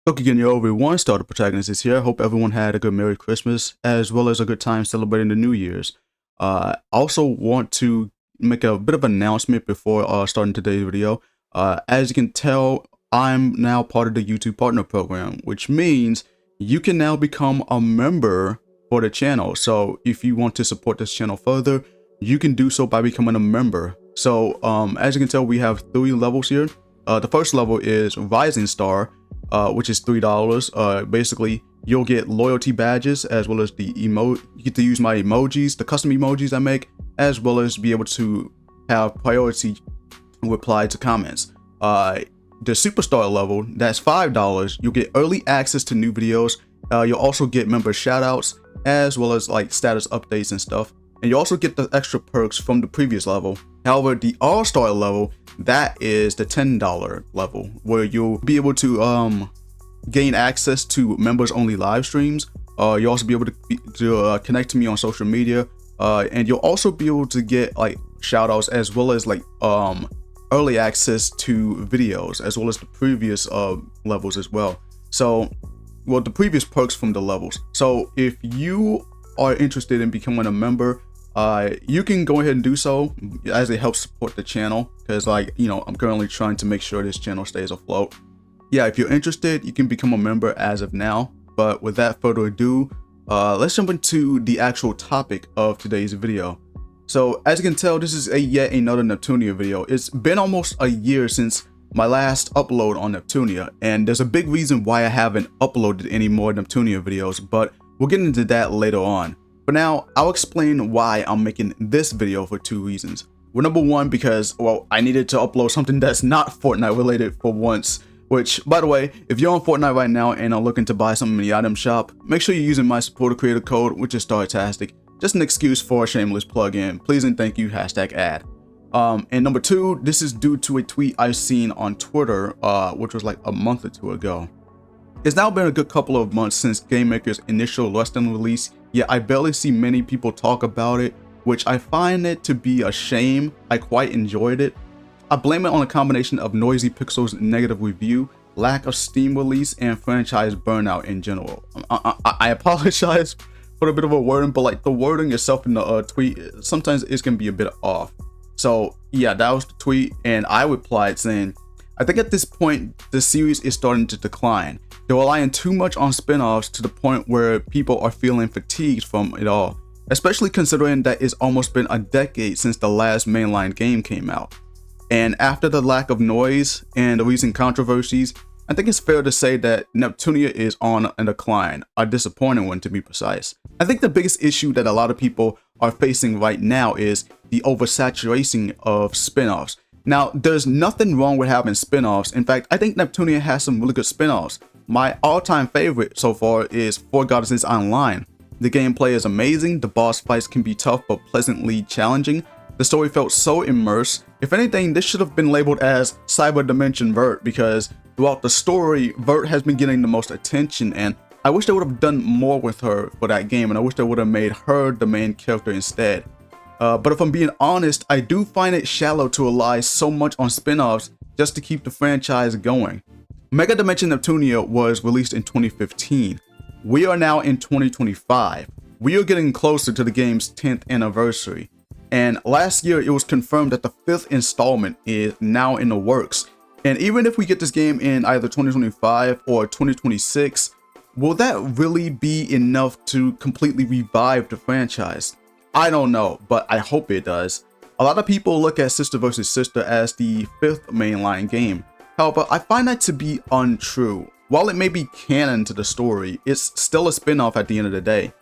Look again, yo, everyone. Starter Protagonist is here. Hope everyone had a good Merry Christmas as well as a good time celebrating the New Year's. Also want to make a bit of an announcement before starting today's video. As you can tell, I'm now part of the YouTube Partner Program, which means you can now become a member for the channel. So if you want to support this channel further, you can do so by becoming a member. So as you can tell, we have 3 levels here. The first level is Rising Star, which is $3. Basically, you'll get loyalty badges as well as the you get to use my emojis, the custom emojis I make, as well as be able to have priority reply to comments. The Superstar level, that's $5. You'll get early access to new videos. You'll also get member shoutouts as well as like status updates and stuff. And you also get the extra perks from the previous level. However, the All-Star level, that is the $10 level, where you'll be able to gain access to members-only live streams. You'll also be able to connect to me on social media, and you'll also be able to get like shoutouts as well as like early access to videos as well as the previous levels as well. So, well, the previous perks from the levels. So, if you are interested in becoming a member, you can go ahead and do so, as it helps support the channel, because like, you know, I'm currently trying to make sure this channel stays afloat. Yeah, if you're interested, you can become a member as of now. But without further ado, let's jump into the actual topic of today's video. So as you can tell, this is yet another Neptunia video. It's been almost a year since my last upload on Neptunia, and there's a big reason why I haven't uploaded any more Neptunia videos, but we'll get into that later on. For now, I'll explain why I'm making this video for 2 reasons. Well, number one, because, well, I needed to upload something that's not Fortnite related for once. Which, by the way, if you're on Fortnite right now and are looking to buy something in the item shop, make sure you're using my supporter creator code, which is Startastic. Just an excuse for a shameless plug-in. Please and thank you, #ad. And number two, this is due to a tweet I've seen on Twitter, which was like a month or 2 ago. It's now been a good couple of months since GameMaker's initial Rustin release, yet I barely see many people talk about it, which I find it to be a shame. I quite enjoyed it. I blame it on a combination of Noisy Pixel's negative review, lack of Steam release, and franchise burnout in general. I apologize for a bit of a wording, but like the wording itself in the tweet, sometimes it can be a bit off. So yeah, that was the tweet, and I replied saying, I think at this point, the series is starting to decline. They're relying too much on spin-offs to the point where people are feeling fatigued from it all, especially considering that it's almost been a decade since the last mainline game came out. And after the lack of noise and the recent controversies, I think it's fair to say that Neptunia is on a decline, a disappointing one to be precise. I think the biggest issue that a lot of people are facing right now is the oversaturation of spin-offs. Now, there's nothing wrong with having spin-offs. In fact, I think Neptunia has some really good spin-offs. My all-time favorite so far is Four Goddesses Online. The gameplay is amazing, the boss fights can be tough but pleasantly challenging. The story felt so immersed. If anything, this should have been labeled as Cyber Dimension Vert, because throughout the story, Vert has been getting the most attention, and I wish they would have done more with her for that game, and I wish they would have made her the main character instead. But if I'm being honest, I do find it shallow to rely so much on spin-offs just to keep the franchise going. Mega Dimension Neptunia was released in 2015. We are now in 2025. We are getting closer to the game's 10th anniversary. And last year, it was confirmed that the 5th installment is now in the works. And even if we get this game in either 2025 or 2026, will that really be enough to completely revive the franchise? I don't know, but I hope it does. A lot of people look at Sister vs. Sister as the 5th mainline game. However, I find that to be untrue. While it may be canon to the story, it's still a spin-off at the end of the day.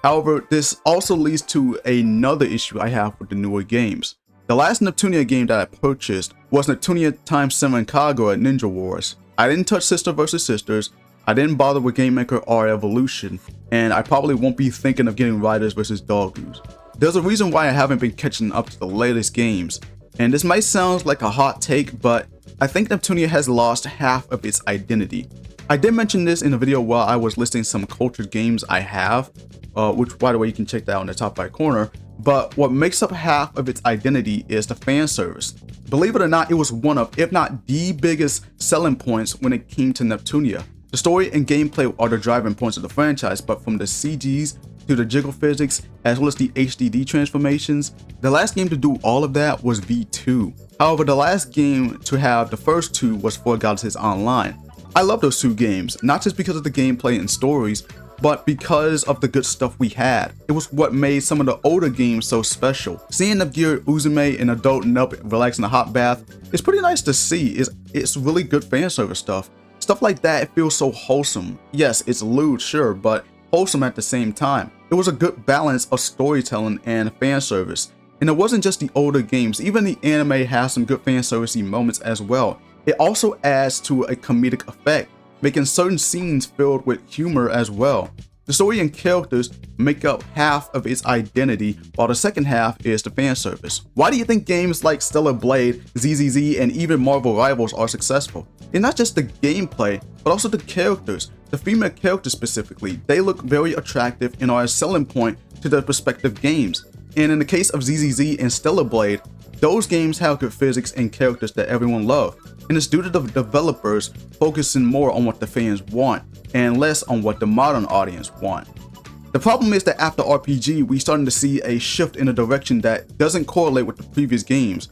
However, this also leads to another issue I have with the newer games. The last Neptunia game that I purchased was Neptunia x7 Kagura Ninja Wars. I didn't touch Sister vs. Sisters, I didn't bother with GameMaker or Evolution, and I probably won't be thinking of getting Riders vs. Doggoos. There's a reason why I haven't been catching up to the latest games, and this might sound like a hot take, but I think Neptunia has lost half of its identity. I did mention this in a video while I was listing some cultured games I have, which, by the way, you can check that out in the top right corner. But what makes up half of its identity is the fan service. Believe it or not, it was one of, if not the biggest selling points when it came to Neptunia. The story and gameplay are the driving points of the franchise, but from the CGs to the jiggle physics, as well as the HDD transformations, the last game to do all of that was V2. However, the last game to have the first two was Four Goddesses Online. I love those two games, not just because of the gameplay and stories, but because of the good stuff we had. It was what made some of the older games so special. Seeing Nepgear, Uzume, and Adult Nup relax in a hot bath is pretty nice to see. It's really good fan service stuff. Stuff like that, it feels so wholesome. Yes, it's lewd, sure, but wholesome at the same time. It was a good balance of storytelling and fan service. And it wasn't just the older games, even the anime has some good fan servicey moments as well. It also adds to a comedic effect, making certain scenes filled with humor as well. The story and characters make up half of its identity, while the second half is the fan service. Why do you think games like Stellar Blade, ZZZ, and even Marvel Rivals are successful? It's not just the gameplay, but also the characters. The female characters specifically, they look very attractive and are a selling point to their respective games. And in the case of ZZZ and Stellar Blade, those games have good physics and characters that everyone loves. And it's due to the developers focusing more on what the fans want and less on what the modern audience want. The problem is that after RPG, we're starting to see a shift in a direction that doesn't correlate with the previous games.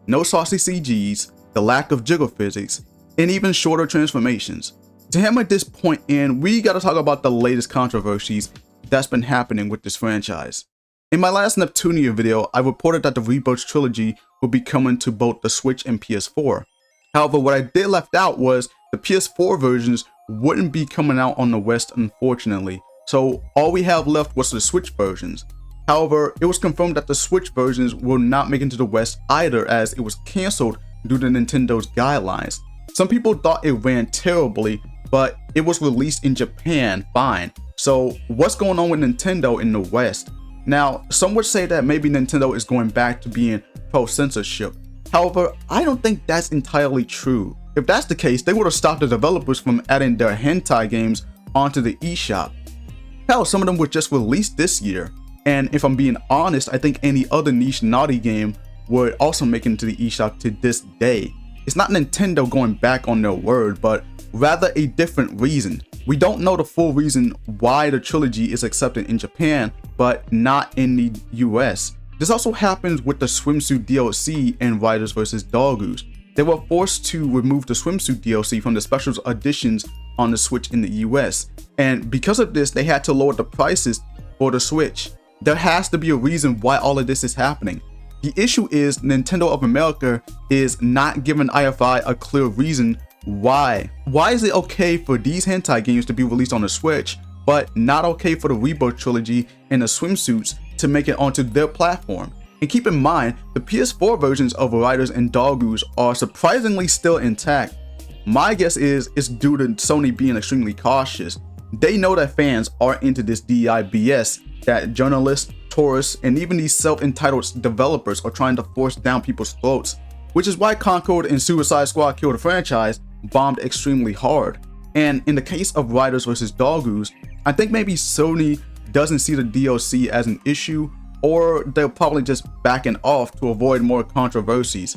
No saucy CGs, the lack of jiggle physics, and even shorter transformations. To hammer this point in, we gotta talk about the latest controversies that's been happening with this franchise. In my last Neptunia video, I reported that the Rebirth trilogy will be coming to both the Switch and PS4. However, what I did left out was the PS4 versions wouldn't be coming out on the West, unfortunately. So all we have left was the Switch versions. However, it was confirmed that the Switch versions will not make it to the West either, as it was cancelled due to Nintendo's guidelines. Some people thought it ran terribly, but it was released in Japan fine. So what's going on with Nintendo in the West? Now, some would say that maybe Nintendo is going back to being pro-censorship. However, I don't think that's entirely true. If that's the case, they would have stopped the developers from adding their hentai games onto the eShop. Hell, some of them were just released this year. And if I'm being honest, I think any other niche naughty game would also make it into the eShop to this day. It's not Nintendo going back on their word, but rather a different reason. We don't know the full reason why the trilogy is accepted in Japan, but not in the US. This also happens with the swimsuit DLC in Riders vs. Doggoose. They were forced to remove the swimsuit DLC from the special editions on the Switch in the US. And because of this, they had to lower the prices for the Switch. There has to be a reason why all of this is happening. The issue is Nintendo of America is not giving IFI a clear reason why. Why is it okay for these hentai games to be released on the Switch, but not okay for the Rebirth trilogy and the swimsuits to make it onto their platform? And keep in mind, the PS4 versions of Riders and Doggoose are surprisingly still intact. My guess is it's due to Sony being extremely cautious. They know that fans are into this DEI BS that journalists, tourists, and even these self-entitled developers are trying to force down people's throats, which is why Concord and Suicide Squad Kill the Franchise bombed extremely hard. And in the case of Riders vs. Doggoose, I think maybe Sony doesn't see the DLC as an issue, or they're probably just backing off to avoid more controversies.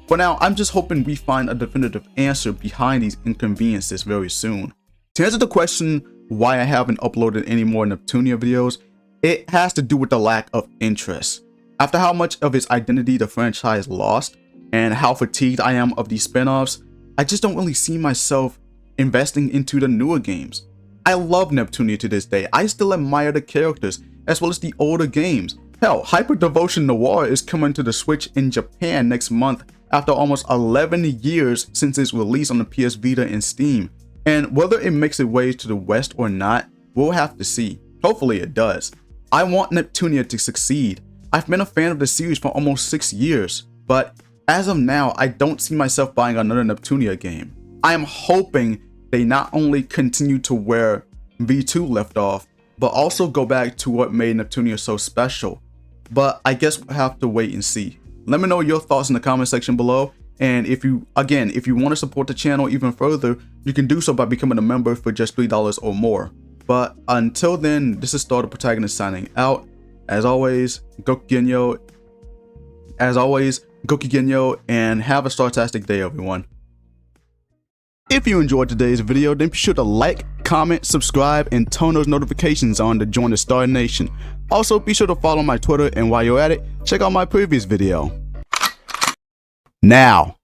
For now, I'm just hoping we find a definitive answer behind these inconveniences very soon. To answer the question why I haven't uploaded any more Neptunia videos, it has to do with the lack of interest. After how much of its identity the franchise lost, and how fatigued I am of these spin-offs, I just don't really see myself investing into the newer games. I love Neptunia to this day. I still admire the characters, as well as the older games. Hell, Hyper Devotion Noir is coming to the Switch in Japan next month after almost 11 years since its release on the PS Vita and Steam. And whether it makes its way to the West or not, we'll have to see. Hopefully it does. I want Neptunia to succeed. I've been a fan of the series for almost 6 years, but as of now, I don't see myself buying another Neptunia game. I am hoping they not only continue to where V2 left off, but also go back to what made Neptunia so special. But I guess we'll have to wait and see. Let me know your thoughts in the comment section below. And if you want to support the channel even further, you can do so by becoming a member for just $3 or more. But until then, this is the Protagonist signing out. As always, Gokigenyo. And have a startastic day, everyone. If you enjoyed today's video, then be sure to like, comment, subscribe, and turn those notifications on to join the Star Nation. Also, be sure to follow my Twitter, and while you're at it, check out my previous video. Now.